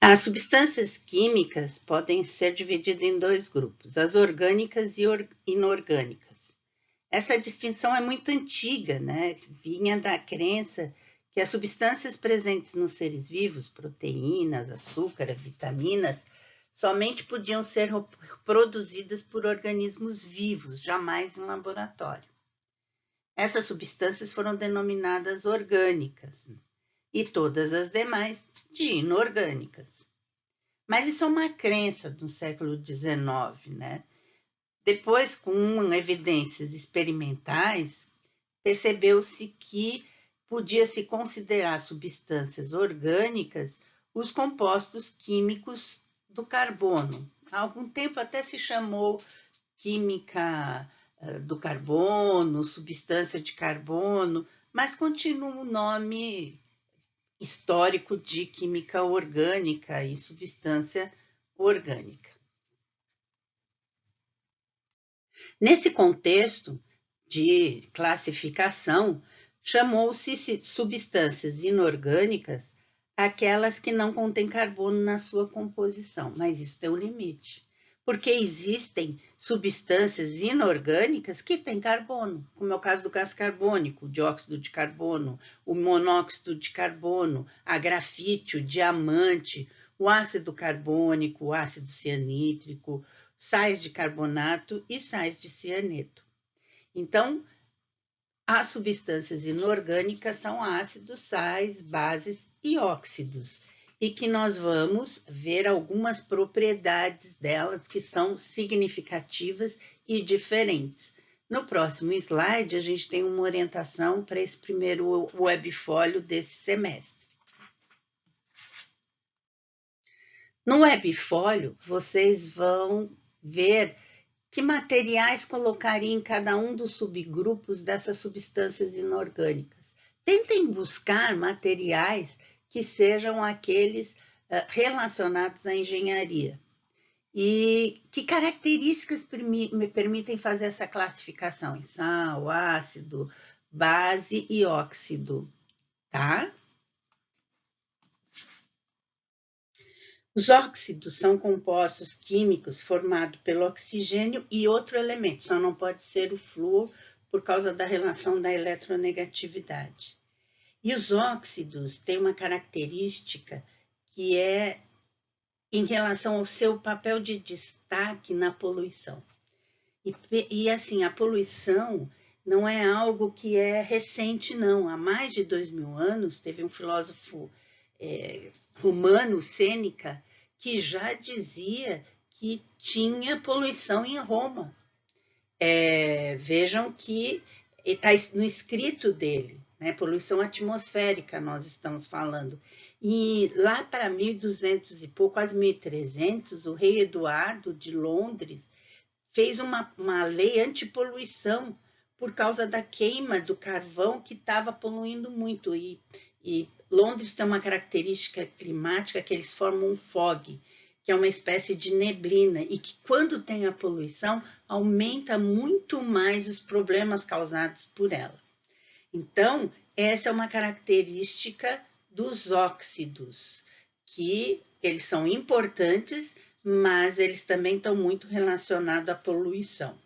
As substâncias químicas podem ser divididas em dois grupos, as orgânicas e inorgânicas. Essa distinção é muito antiga, né? Vinha da crença que as substâncias presentes nos seres vivos, proteínas, açúcar, vitaminas, somente podiam ser produzidas por organismos vivos, jamais em laboratório. Essas substâncias foram denominadas orgânicas e todas as demais de inorgânicas. Mas isso é uma crença do século XIX, né? Depois, com evidências experimentais, percebeu-se que podia-se considerar substâncias orgânicas os compostos químicos do carbono. Há algum tempo até se chamou química do carbono, substância de carbono, mas continua o nome histórico de química orgânica e substância orgânica. Nesse contexto de classificação, chamou-se substâncias inorgânicas aquelas que não contêm carbono na sua composição, mas isso tem um limite, porque existem substâncias inorgânicas que têm carbono, como é o caso do gás carbônico, o dióxido de carbono, o monóxido de carbono, a grafite, o diamante, o ácido carbônico, o ácido cianídrico, sais de carbonato e sais de cianeto. Então, as substâncias inorgânicas são ácidos, sais, bases e óxidos, e que nós vamos ver algumas propriedades delas que são significativas e diferentes. No próximo slide, a gente tem uma orientação para esse primeiro webfólio desse semestre. No webfólio, vocês vão ver que materiais colocaria em cada um dos subgrupos dessas substâncias inorgânicas. Tentem buscar materiais que sejam aqueles relacionados à engenharia. E que características me permitem fazer essa classificação em sal, ácido, base e óxido, tá? Os óxidos são compostos químicos formados pelo oxigênio e outro elemento, só não pode ser o flúor por causa da relação da eletronegatividade. E os óxidos têm uma característica que é em relação ao seu papel de destaque na poluição. E assim, a poluição não é algo que é recente, não. Há mais de 2000 anos, teve um filósofo romano, Sêneca, que já dizia que tinha poluição em Roma. Vejam que está no escrito dele, né? Poluição atmosférica nós estamos falando. E lá para 1200 e pouco, quase 1300, o rei Eduardo de Londres fez uma lei antipoluição por causa da queima do carvão que estava poluindo muito. E Londres tem uma característica climática que eles formam um fog, que é uma espécie de neblina, e que quando tem a poluição, aumenta muito mais os problemas causados por ela. Então, essa é uma característica dos óxidos, que eles são importantes, mas eles também estão muito relacionados à poluição.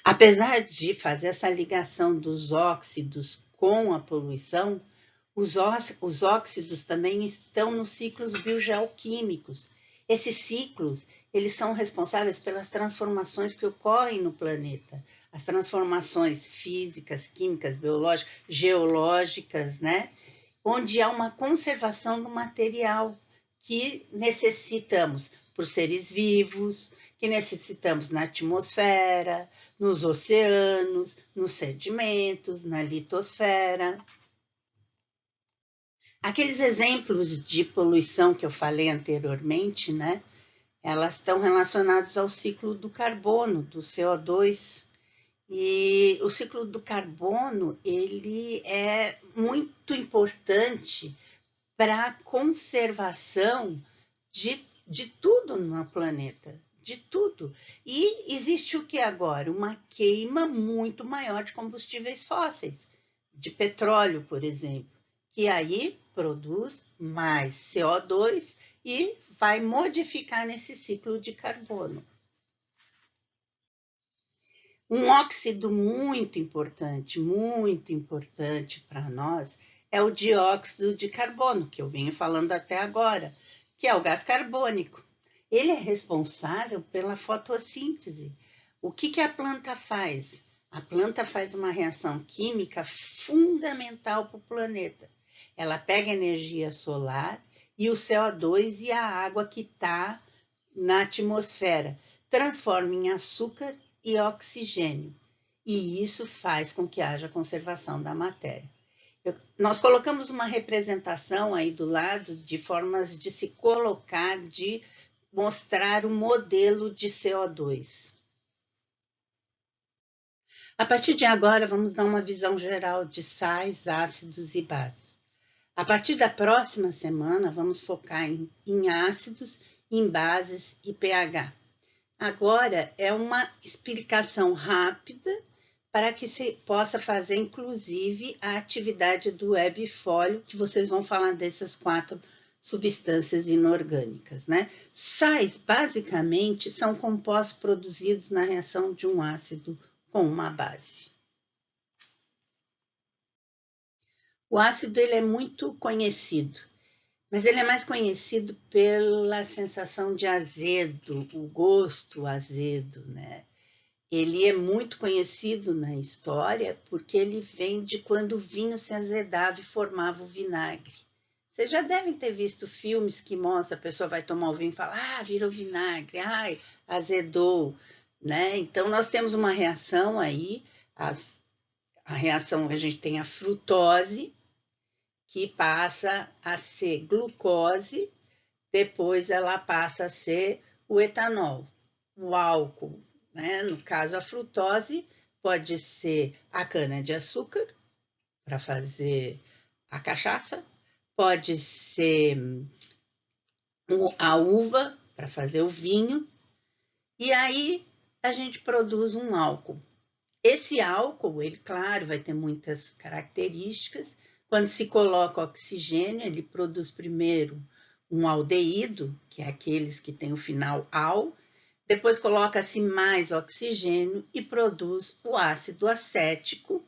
Apesar de fazer essa ligação dos óxidos com a poluição, os óxidos também estão nos ciclos biogeoquímicos. Esses ciclos, eles são responsáveis pelas transformações que ocorrem no planeta. As transformações físicas, químicas, biológicas, geológicas, né? Onde há uma conservação do material que necessitamos por seres vivos, que necessitamos na atmosfera, nos oceanos, nos sedimentos, na litosfera. Aqueles exemplos de poluição que eu falei anteriormente, né? Elas estão relacionadas ao ciclo do carbono, do CO2. E o ciclo do carbono, ele é muito importante para a conservação de tudo no planeta, de tudo. E existe o que agora? Uma queima muito maior de combustíveis fósseis, de petróleo, por exemplo. que aí produz mais CO2 e vai modificar nesse ciclo de carbono. Um óxido muito importante para nós é o dióxido de carbono, que eu venho falando até agora, que é o gás carbônico. Ele é responsável pela fotossíntese. O que a planta faz? A planta faz uma reação química fundamental para o planeta. Ela pega a energia solar e o CO2 e a água que está na atmosfera, transforma em açúcar e oxigênio. E isso faz com que haja conservação da matéria. Nós colocamos uma representação aí do lado de formas de se colocar, de mostrar o modelo de CO2. A partir de agora, vamos dar uma visão geral de sais, ácidos e bases. A partir da próxima semana, vamos focar em ácidos, em bases e pH. Agora é uma explicação rápida para que se possa fazer, inclusive, a atividade do webfólio, que vocês vão falar dessas 4 substâncias inorgânicas, né? Sais, basicamente, são compostos produzidos na reação de um ácido com uma base. O ácido ele é muito conhecido, mas ele é mais conhecido pela sensação de azedo, o gosto azedo, né? Ele é muito conhecido na história porque ele vem de quando o vinho se azedava e formava o vinagre. Vocês já devem ter visto filmes que mostram, a pessoa vai tomar o vinho e fala, virou vinagre, ai, azedou, né? Então, nós temos uma reação aí, a reação, a gente tem a frutose, que passa a ser glucose, depois ela passa a ser o etanol, o álcool, né? No caso, a frutose pode ser a cana-de-açúcar, para fazer a cachaça, pode ser a uva, para fazer o vinho, e aí a gente produz um álcool. Esse álcool, ele, claro, vai ter muitas características. Quando se coloca oxigênio, ele produz primeiro um aldeído, que é aqueles que tem o final al, depois coloca-se mais oxigênio e produz o ácido acético,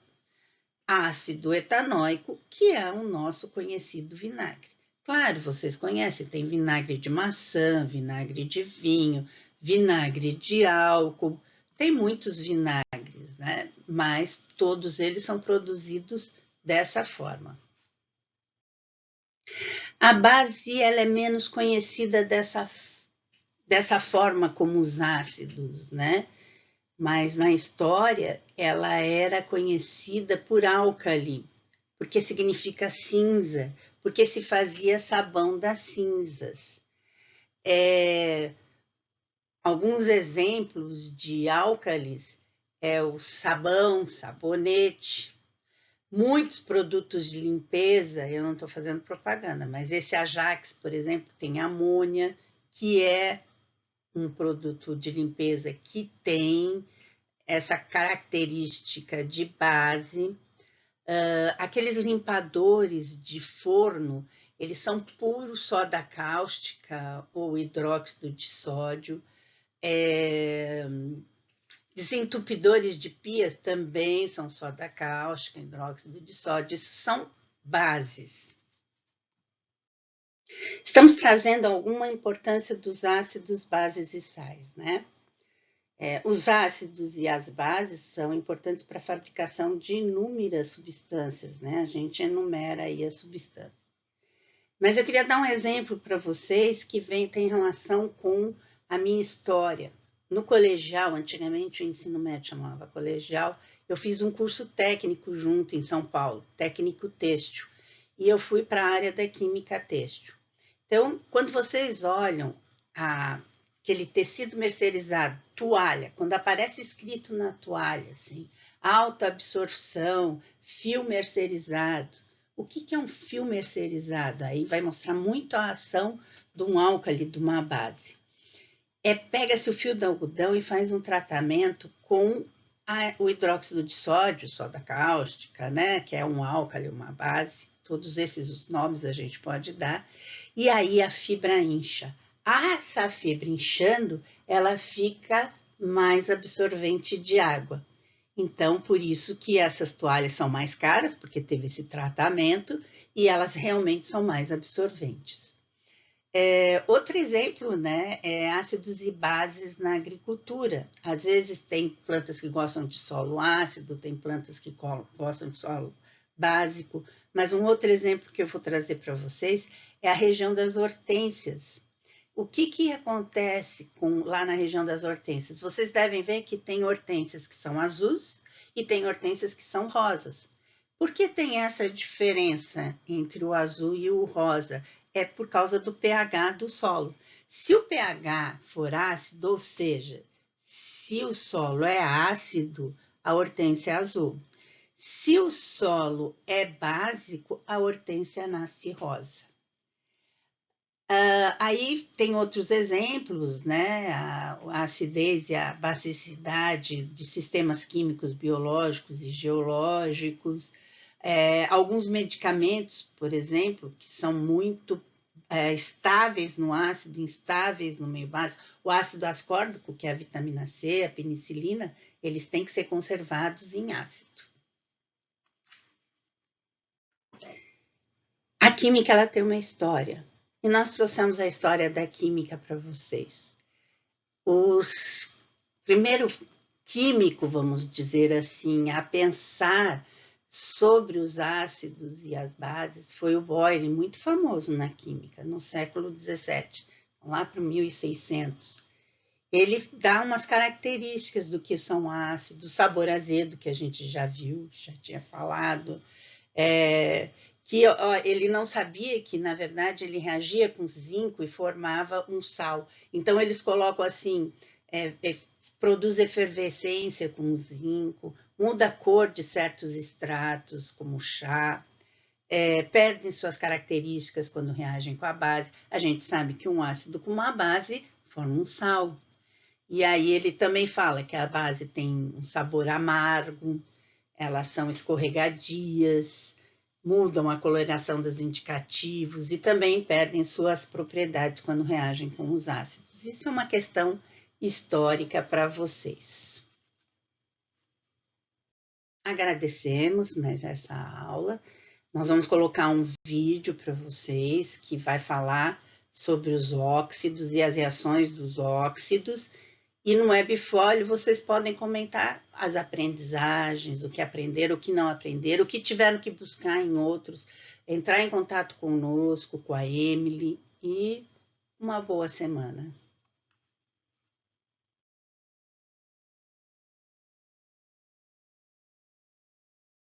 ácido etanóico, que é o nosso conhecido vinagre. Claro, vocês conhecem, tem vinagre de maçã, vinagre de vinho, vinagre de álcool, tem muitos vinagres, né? Mas todos eles são produzidos dessa forma. A base ela é menos conhecida dessa forma como os ácidos, né? Mas na história ela era conhecida por álcali, porque significa cinza, porque se fazia sabão das cinzas. Alguns exemplos de álcalis é o sabão, sabonete, muitos produtos de limpeza, eu não estou fazendo propaganda, mas esse Ajax, por exemplo, tem amônia, que é um produto de limpeza que tem essa característica de base. Aqueles limpadores de forno, eles são puro soda cáustica ou hidróxido de sódio. Desentupidores de pias também são soda cáustica, hidróxido de sódio, são bases. Estamos trazendo alguma importância dos ácidos, bases e sais, né? Os ácidos e as bases são importantes para a fabricação de inúmeras substâncias, né? A gente enumera aí as substâncias. Mas eu queria dar um exemplo para vocês que tem relação com a minha história. No colegial, antigamente o ensino médio chamava colegial, eu fiz um curso técnico junto em São Paulo, técnico têxtil, e eu fui para a área da química têxtil. Então, quando vocês olham aquele tecido mercerizado, toalha, quando aparece escrito na toalha, assim, alta absorção, fio mercerizado. O que é um fio mercerizado? Aí vai mostrar muito a ação de um álcali, de uma base. Pega-se o fio de algodão e faz um tratamento com o hidróxido de sódio, soda cáustica, né, que é um álcali, uma base, todos esses nomes a gente pode dar, e aí a fibra incha. Essa fibra inchando, ela fica mais absorvente de água. Então, por isso que essas toalhas são mais caras, porque teve esse tratamento, e elas realmente são mais absorventes. Outro exemplo, né, é ácidos e bases na agricultura. Às vezes tem plantas que gostam de solo ácido, tem plantas que gostam de solo básico, mas um outro exemplo que eu vou trazer para vocês é a região das hortênsias. O que acontece lá na região das hortênsias? Vocês devem ver que tem hortênsias que são azuis e tem hortênsias que são rosas. Por que tem essa diferença entre o azul e o rosa? É por causa do pH do solo. Se o pH for ácido, ou seja, se o solo é ácido, a hortênsia é azul. Se o solo é básico, a hortênsia nasce rosa. Aí tem outros exemplos, né? A acidez e a basicidade de sistemas químicos, biológicos e geológicos. Alguns medicamentos, por exemplo, que são muito estáveis no ácido, instáveis no meio básico. O ácido ascórbico, que é a vitamina C, a penicilina, eles têm que ser conservados em ácido. A química, ela tem uma história. E nós trouxemos a história da química para vocês. O primeiro químico, vamos dizer assim, a pensar sobre os ácidos e as bases foi o Boyle, muito famoso na química, no século XVII, lá para 1600. Ele dá umas características do que são ácidos, sabor azedo, que a gente já viu, já tinha falado, que ele não sabia que, na verdade, ele reagia com zinco e formava um sal. Então, eles colocam assim, produz efervescência com zinco, muda a cor de certos extratos, como chá, perdem suas características quando reagem com a base. A gente sabe que um ácido com uma base forma um sal. E aí ele também fala que a base tem um sabor amargo, elas são escorregadias, mudam a coloração dos indicativos e também perdem suas propriedades quando reagem com os ácidos. Isso é uma questão histórica para vocês. Agradecemos mais essa aula. Nós vamos colocar um vídeo para vocês que vai falar sobre os óxidos e as reações dos óxidos. E no Webfolio vocês podem comentar as aprendizagens, o que aprenderam, o que não aprenderam, o que tiveram que buscar em outros, entrar em contato conosco, com a Emily, e uma boa semana.